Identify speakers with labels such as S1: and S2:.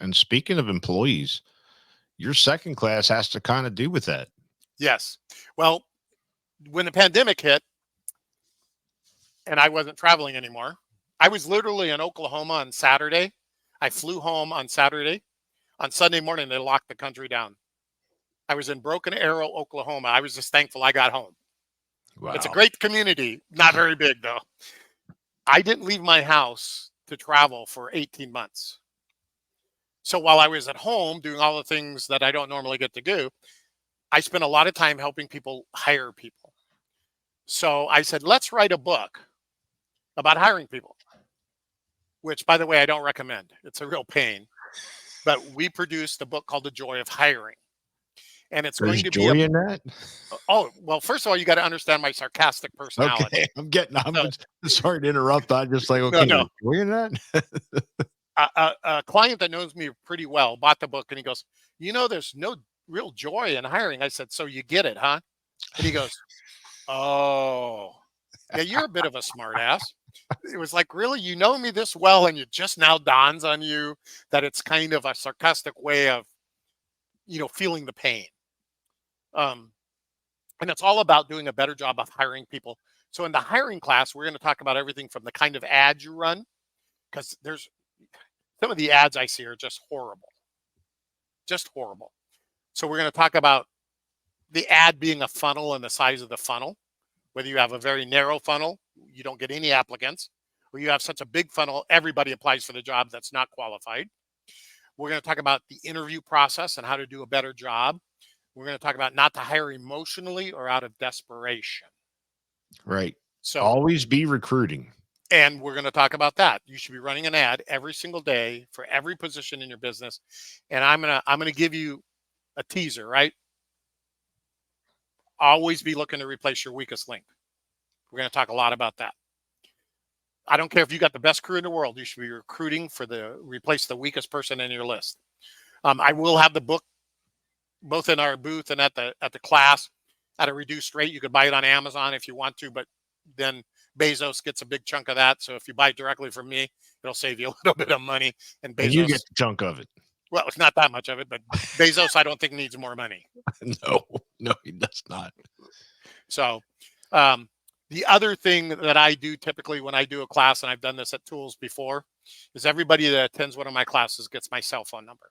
S1: And speaking of employees, your second class has to kind of do with that.
S2: Yes. Well, when the pandemic hit and I wasn't traveling anymore, I was literally in Oklahoma on Saturday. I flew home on Saturday. On Sunday morning, they locked the country down. I was in Broken Arrow, Oklahoma. I was just thankful I got home. It's a
S1: Wow.
S2: great community, not very big though. I didn't leave my house to travel for 18 months. So while I was at home doing all the things that I don't normally get to do, I spent a lot of time helping people hire people. So I said, let's write a book about hiring people, which, by the way, I don't recommend. It's a real pain. But we produced a book called The Joy of Hiring. And it's
S1: There's
S2: going to be
S1: joy in that.
S2: oh, well, first of all, you got to understand my sarcastic personality.
S1: Okay, I'm
S2: So,
S1: sorry to interrupt. I just like,
S2: no,
S1: okay,
S2: no.
S1: there's joy in that.
S2: A client that knows me pretty well bought the book and he goes, there's no real joy in hiring. I said, so you get it, huh? And he goes, oh, yeah, you're a bit of a smart ass. It was like, really? You know me this well, and it just now dawns on you that it's kind of a sarcastic way of, feeling the pain. Um, and it's all about doing a better job of hiring people. So in the hiring class, we're going to talk about everything from the kind of ads you run, because there's some of the ads I see are just horrible, just horrible. So we're going to talk about the ad being a funnel and the size of the funnel, whether you have a very narrow funnel, you don't get any applicants, or you have such a big funnel, everybody applies for the job that's not qualified. We're going to talk about the interview process and how to do a better job. We're going to talk about not to hire emotionally or out of desperation.
S1: Right.
S2: So
S1: Always be recruiting.
S2: and we're going to talk about that. You should be running an ad every single day for every position in your business. And I'm going to give you a teaser, right? Always be looking to replace your weakest link. We're going to talk a lot about that. I don't care if you got the best crew in the world. You should be recruiting for replace the weakest person in your list. I will have the book both in our booth and at the class at a reduced rate. You could buy it on Amazon if you want to, but then Bezos gets a big chunk of that. So if you buy it directly from me, it'll save you a little bit of money. And Bezos,
S1: And you get the chunk of it.
S2: Well, it's not that much of it, but Bezos, I don't think needs more money.
S1: No, he does not.
S2: So, the other thing that I do typically when I do a class, and I've done this at Tools before, is everybody that attends one of my classes gets my cell phone number.